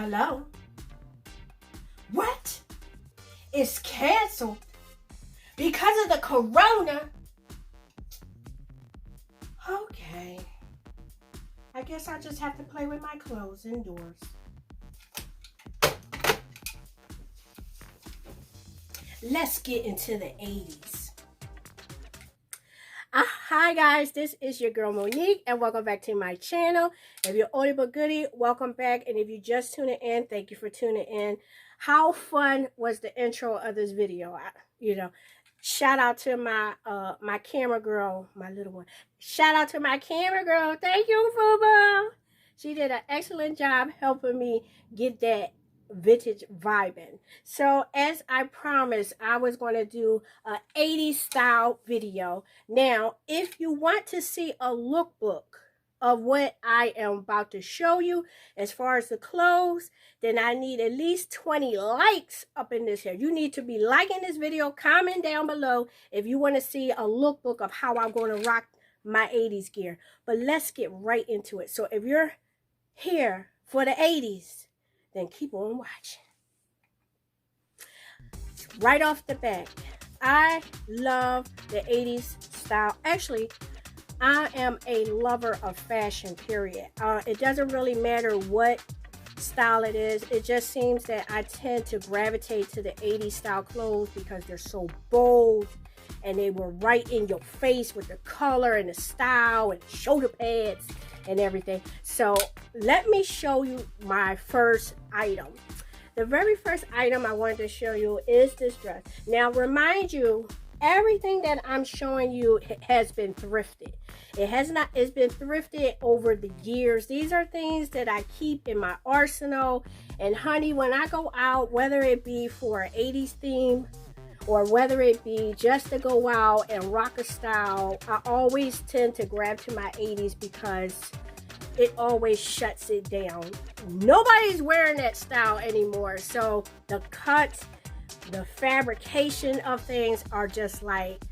Hello? What? It's canceled because of the corona? Okay. I guess I'll just have to play with my clothes indoors. Let's get into the 80s. Hi guys, this is your girl Monique and welcome back to my channel. If you're oldie but goodie, welcome back. And if you just tuning in, thank you for tuning in. How fun was the intro of this video? Shout out to my my camera girl, my little one. Shout out to my camera girl. Thank you, Fuba. She did an excellent job helping me get that vintage vibing. So as I promised, I was going to do a 80s style video. Now, if you want to see a lookbook of what I am about to show you as far as the clothes, then I need at least 20 likes up in this here. You need to be liking this video, comment down below if you want to see a lookbook of how I'm going to rock my 80s gear. But let's get right into it. So if you're here for the 80s, then keep on watching. Right off the bat, I love the 80s style. Actually, I am a lover of fashion, period. It doesn't really matter what style it is. It just seems that I tend to gravitate to the 80s style clothes because they're so bold and they were right in your face with the color and the style and shoulder pads and everything. So let me show you my first item. The very first item I wanted to show you is this dress. Now remind you, everything that I'm showing you has been thrifted. It's been thrifted over the years. These are things that I keep in my arsenal. And honey, when I go out, whether it be for an 80s theme or whether it be just to go out and rock a style, I always tend to grab to my 80s because it always shuts it down. Nobody's wearing that style anymore. So the cuts, the fabrication of things are just like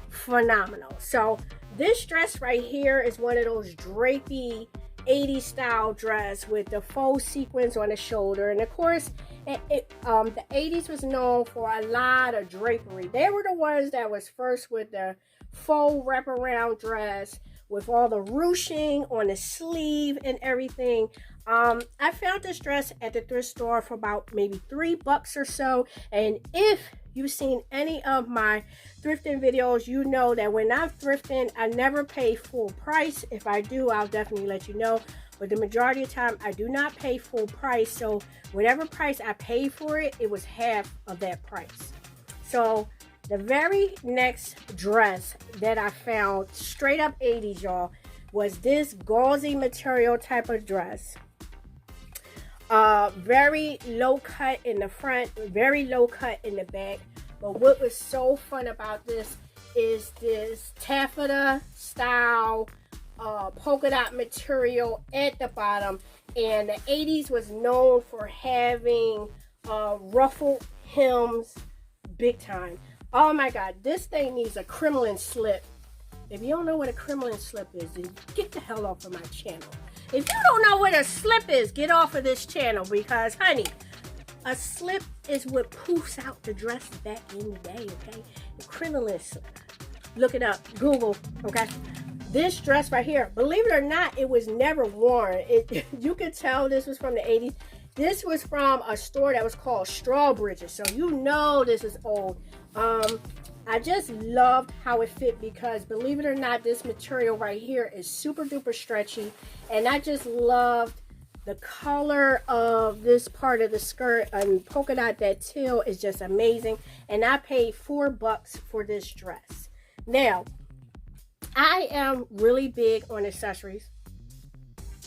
phenomenal. So this dress right here is one of those drapey 80s style dress with the faux sequins on the shoulder. And of course, the 80s was known for a lot of drapery. They were the ones that was first with the faux wraparound dress with all the ruching on the sleeve and everything. I found this dress at the thrift store for about maybe $3 or so. And if you've seen any of my thrifting videos, you know that when I'm thrifting, I never pay full price. If I do, I'll definitely let you know. But the majority of the time, I do not pay full price. So whatever price I paid for it, it was half of that price. So the very next dress that I found, straight up 80s, y'all, was this gauzy material type of dress. Very low cut in the front, very low cut in the back. But what was so fun about this is this taffeta style polka dot material at the bottom. And the 80s was known for having ruffled hems big time. Oh my God, this thing needs a crinoline slip. If you don't know what a crinoline slip is, then get the hell off of my channel. If you don't know what a slip is, get off of this channel because, honey, a slip is what poofs out the dress back in the day, okay? The crinoline slip. Look it up. Google, okay? This dress right here, believe it or not, it was never worn. You could tell this was from the 80s. This was from a store that was called Strawbridge's, so you know this is old. I just loved how it fit because, believe it or not, this material right here is super duper stretchy. And I just loved the color of this part of the skirt and polka dot. That teal is just amazing. And I paid $4 for this dress. Now, I am really big on accessories.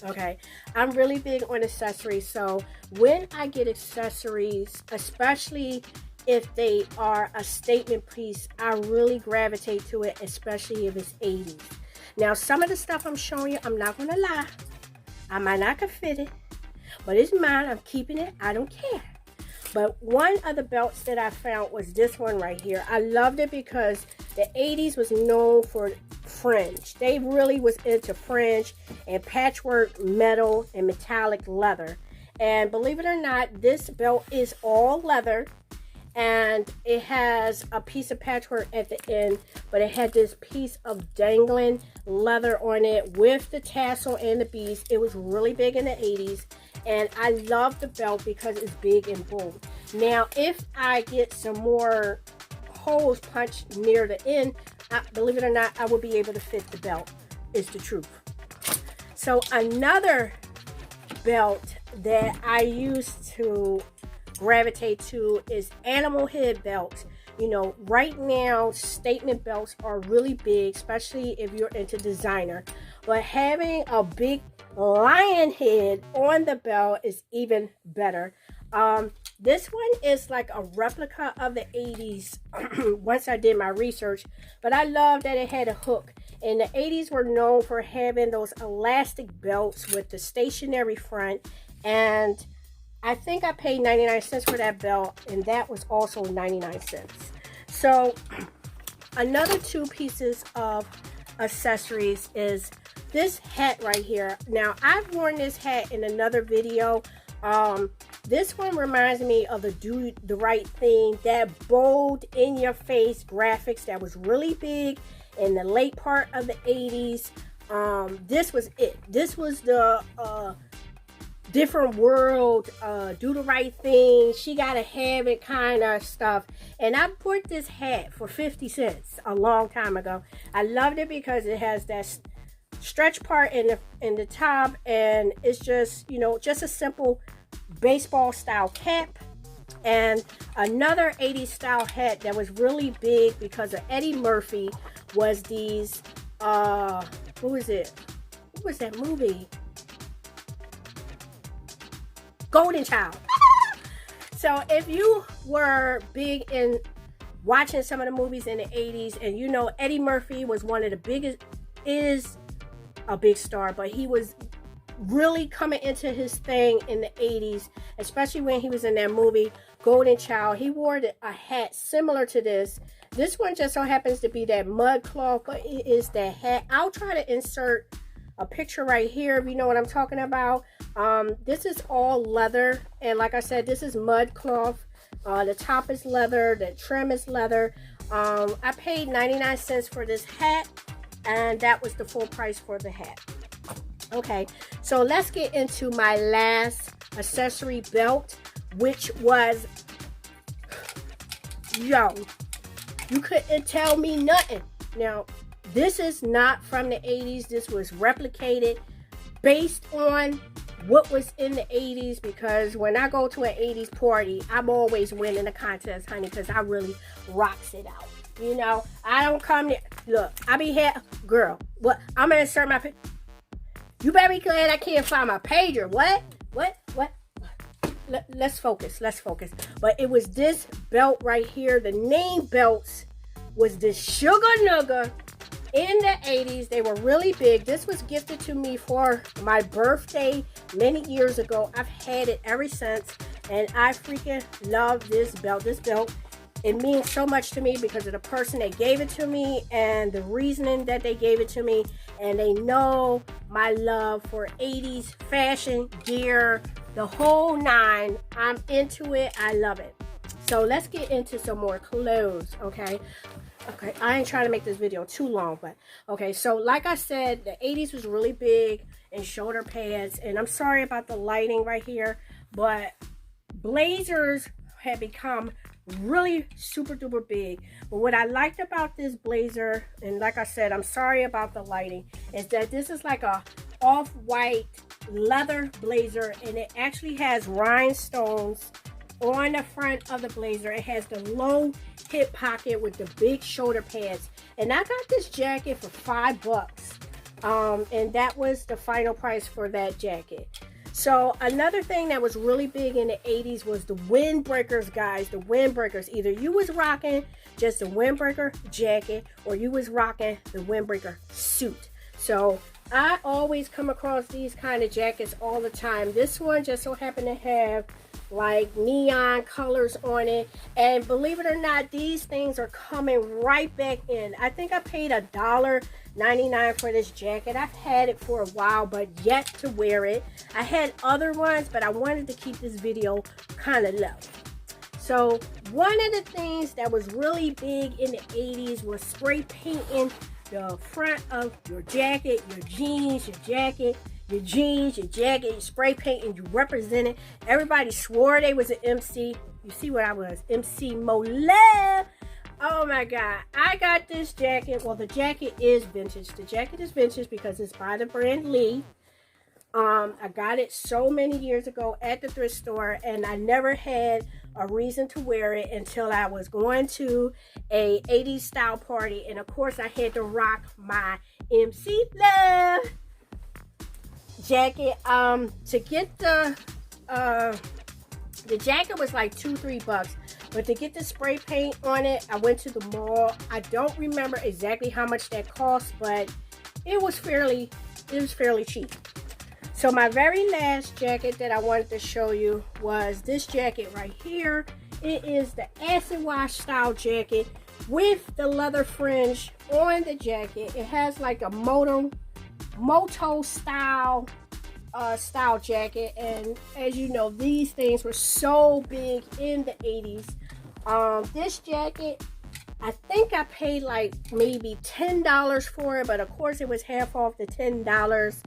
Okay, I'm really big on accessories. So when I get accessories, especially if they are a statement piece, I really gravitate to it, especially if it's 80s. Now, some of the stuff I'm showing you, I'm not going to lie, I might not can fit it, but it's mine. I'm keeping it. I don't care. But one of the belts that I found was this one right here. I loved it because the 80s was known for fringe. They really was into fringe and patchwork metal and metallic leather. And believe it or not, this belt is all leather. And it has a piece of patchwork at the end, but it had this piece of dangling leather on it with the tassel and the beads. It was really big in the 80s, and I love the belt because it's big and bold. Now, if I get some more holes punched near the end, believe it or not, I will be able to fit the belt, is the truth. So another belt that I used to gravitate to is animal head belts. You know, right now statement belts are really big, especially if you're into designer, but having a big lion head on the belt is even better. This one is like a replica of the 80s once I did my research, but I love that it had a hook. And the 80s were known for having those elastic belts with the stationary front, and I think I paid 99 cents for that belt, and that was also 99 cents. So another two pieces of accessories is this hat right here. Now, I've worn this hat in another video. This one reminds me of the Do the Right Thing, that bold in your face graphics that was really big in the late part of the 80s. This was it. This was the different world, do the right thing, she gotta have it kind of stuff. And I bought this hat for 50 cents a long time ago. I loved it because it has that stretch part in the top, and it's just, you know, just a simple baseball style cap. And another 80s style hat that was really big because of Eddie Murphy was these what was it? What was that movie? Golden Child. So if you were big in watching some of the movies in the 80s, and you know Eddie Murphy was one of the biggest, is a big star, but he was really coming into his thing in the 80s, especially when he was in that movie Golden Child. He wore a hat similar to this. This one just so happens to be that mud cloth, but it is that hat. I'll try to insert a picture right here if you know what I'm talking about. This is all leather, and like I said, this is mud cloth. The top is leather, the trim is leather. I paid 99 cents for this hat, and that was the full price for the hat. Okay, so let's get into my last accessory belt, which was, yo, you couldn't tell me nothing. Now, this is not from the 80s. This was replicated based on what was in the 80s, because when I go to an 80s party, I'm always winning the contest, honey, because I really rocks it out. You know, I don't come there. Look, I be here, girl. What? I'm gonna insert my. You better be glad I can't find my pager. What? Let's focus. But it was this belt right here. The name belts was the Sugar Nugger. In the 80s, they were really big. This was gifted to me for my birthday many years ago. I've had it ever since, and I freaking love this belt. This belt, it means so much to me because of the person that gave it to me and the reasoning that they gave it to me, and they know my love for 80s fashion, gear, the whole nine. I'm into it. I love it. So let's get into some more clothes, okay? Okay, I ain't trying to make this video too long, but okay, so like I said, the 80s was really big in shoulder pads, and I'm sorry about the lighting right here, but blazers had become really super duper big. But what I liked about this blazer, and like I said, I'm sorry about the lighting, is that this is like a off-white leather blazer, and it actually has rhinestones on the front of the blazer. It has the low hip pocket with the big shoulder pads, and I got this jacket for $5, and that was the final price for that jacket. So another thing that was really big in the 80s was the windbreakers, guys. The windbreakers. Either you was rocking just a windbreaker jacket, or you was rocking the windbreaker suit. So I always come across these kind of jackets all the time. This one just so happened to have like neon colors on it. And believe it or not, these things are coming right back in. I think I paid $1.99 for this jacket. I've had it for a while, but yet to wear it. I had other ones, but I wanted to keep this video kind of low. So one of the things that was really big in the 80s was spray painting the front of your jacket, your jeans, your jacket, your jeans, your jacket, you spray painting, you represented. Everybody swore they was an MC. You see what I was, MC Mola. Oh my God, I got this jacket. Well, the jacket is vintage. The jacket is vintage because it's by the brand Lee. I got it so many years ago at the thrift store, and I never had a reason to wear it until I was going to a 80s style party, and of course I had to rock my MC Love jacket. To get the jacket was like $2-3, but to get the spray paint on it, I went to the mall. I don't remember exactly how much that cost, but it was fairly cheap. So my very last jacket that I wanted to show you was this jacket right here. It is the acid wash style jacket with the leather fringe on the jacket. It has like a moto style jacket, and as you know, these things were so big in the 80s. This jacket, I think I paid like maybe $10 for it, but of course it was half off the $10.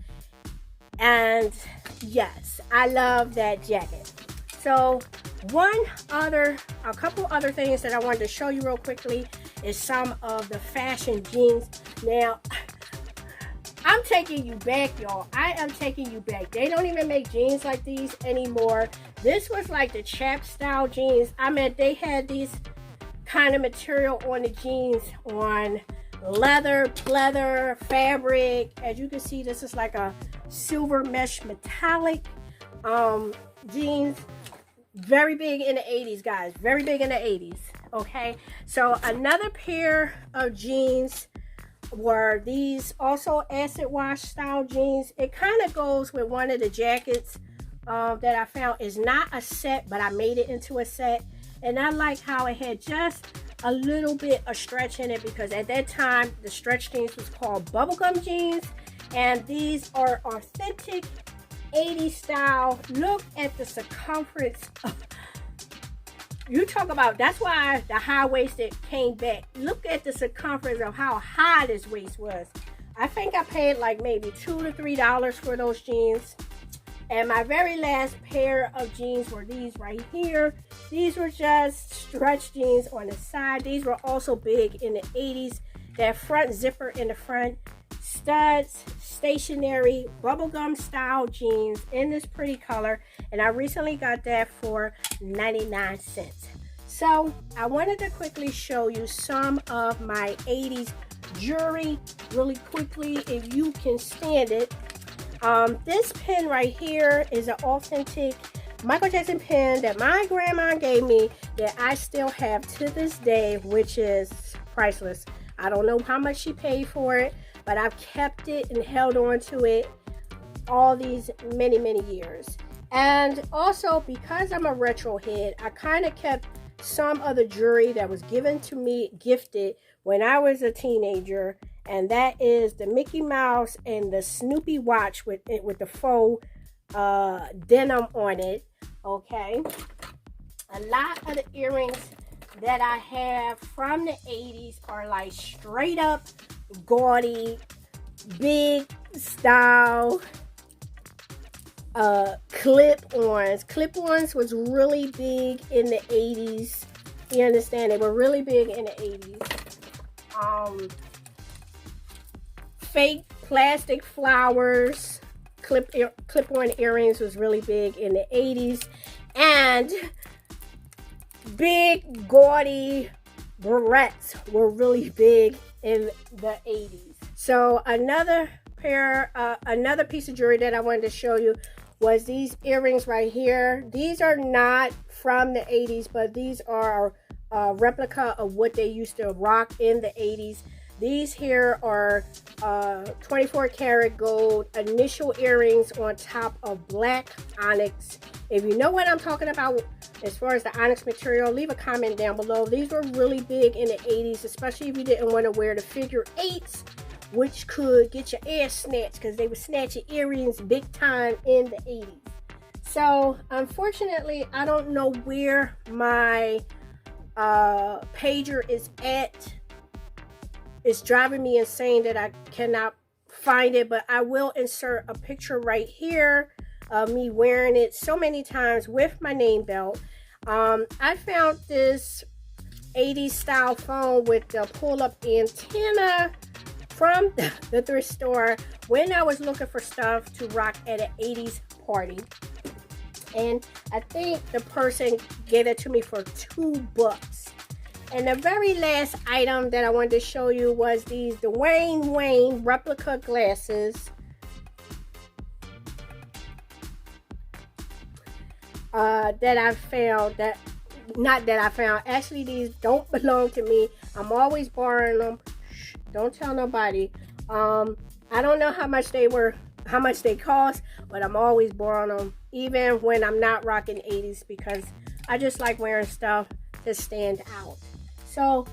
And yes, I love that jacket. So a couple other things that I wanted to show you real quickly is some of the fashion jeans. Now, I'm taking you back, y'all. I am taking you back. They don't even make jeans like these anymore. This was like the chap style jeans. I mean, they had these kind of material on the jeans, on leather, pleather, fabric. As you can see, this is like a silver mesh metallic jeans. Very big in the 80s, guys. Very big in the 80s. Okay, so another pair of jeans were these also acid wash style jeans. It kind of goes with one of the jackets that I found. Is not a set, but I made it into a set, and I like how it had just a little bit of stretch in it, because at that time the stretch jeans was called bubblegum jeans, and these are authentic 80s style. Look at the circumference. You talk about, that's why the high-waisted came back. Look at the circumference of how high this waist was. I think I paid like maybe $2 to $3 for those jeans. And my very last pair of jeans were these right here. These were just stretch jeans on the side. These were also big in the 80s. That front zipper in the front, studs, stationary, bubblegum style jeans in this pretty color. And I recently got that for 99 cents. So I wanted to quickly show you some of my 80s jewelry really quickly, if you can stand it. This pin right here is an authentic Michael Jackson pin that my grandma gave me, that I still have to this day, which is priceless. I don't know how much she paid for it, but I've kept it and held on to it all these many years. And also, because I'm a retro head, I kind of kept some of the jewelry that was given to me, gifted when I was a teenager, and that is the Mickey Mouse and the Snoopy watch with the faux denim on it. Okay, a lot of the earrings that I have from the 80s are like straight up gaudy, big style clip-ons. Clip-ons was really big in the 80s. You understand? They were really big in the 80s. Fake plastic flowers, clip-on earrings was really big in the 80s. And big gaudy barrettes were really big in the 80s. So another piece of jewelry that I wanted to show you was these earrings right here. These are not from the 80s, but these are a replica of what they used to rock in the 80s. These here are 24 karat gold initial earrings on top of black onyx. If you know what I'm talking about as far as the onyx material, leave a comment down below. These were really big in the 80s, especially if you didn't want to wear the figure 8s, which could get your ass snatched, because they would snatch your earrings big time in the 80s. So unfortunately, I don't know where my pager is at. It's driving me insane that I cannot find it, but I will insert a picture right here of me wearing it so many times with my name belt. I found this 80s style phone with the pull-up antenna from the thrift store when I was looking for stuff to rock at an 80s party. And I think the person gave it to me for $2. And the very last item that I wanted to show you was these Dwayne Wayne replica glasses. Actually, these don't belong to me. I'm always borrowing them. Shh, don't tell nobody. I don't know how much they cost, but I'm always borrowing them, even when I'm not rocking 80s, because I just like wearing stuff to stand out. So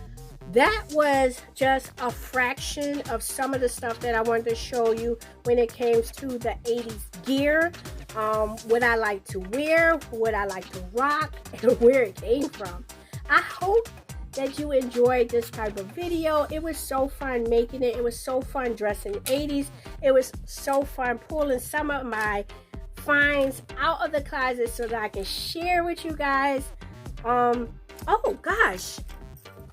that was just a fraction of some of the stuff that I wanted to show you when it came to the 80s gear. What I like to wear, what I like to rock, and where it came from. I hope that you enjoyed this type of video. It was so fun making it. It was so fun dressing 80s. It was so fun pulling some of my finds out of the closet so that I can share with you guys. Oh gosh.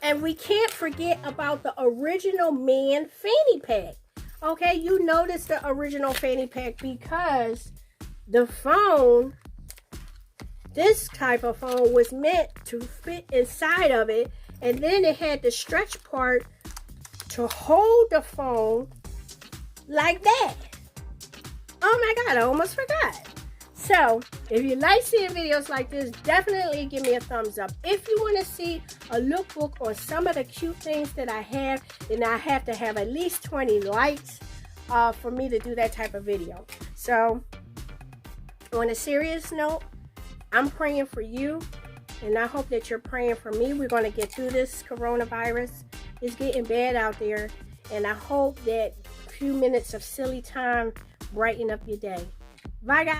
And we can't forget about the original man fanny pack. Okay, you notice the original fanny pack because the phone, this type of phone, was meant to fit inside of it, and then it had the stretch part to hold the phone like that. Oh my god, I almost forgot. So if you like seeing videos like this, definitely give me a thumbs up. If you want to see a lookbook on some of the cute things that I have, then I have to have at least 20 likes for me to do that type of video. So on a serious note, I'm praying for you, and I hope that you're praying for me. We're going to get through this coronavirus. It's getting bad out there, and I hope that a few minutes of silly time brighten up your day. Bye guys.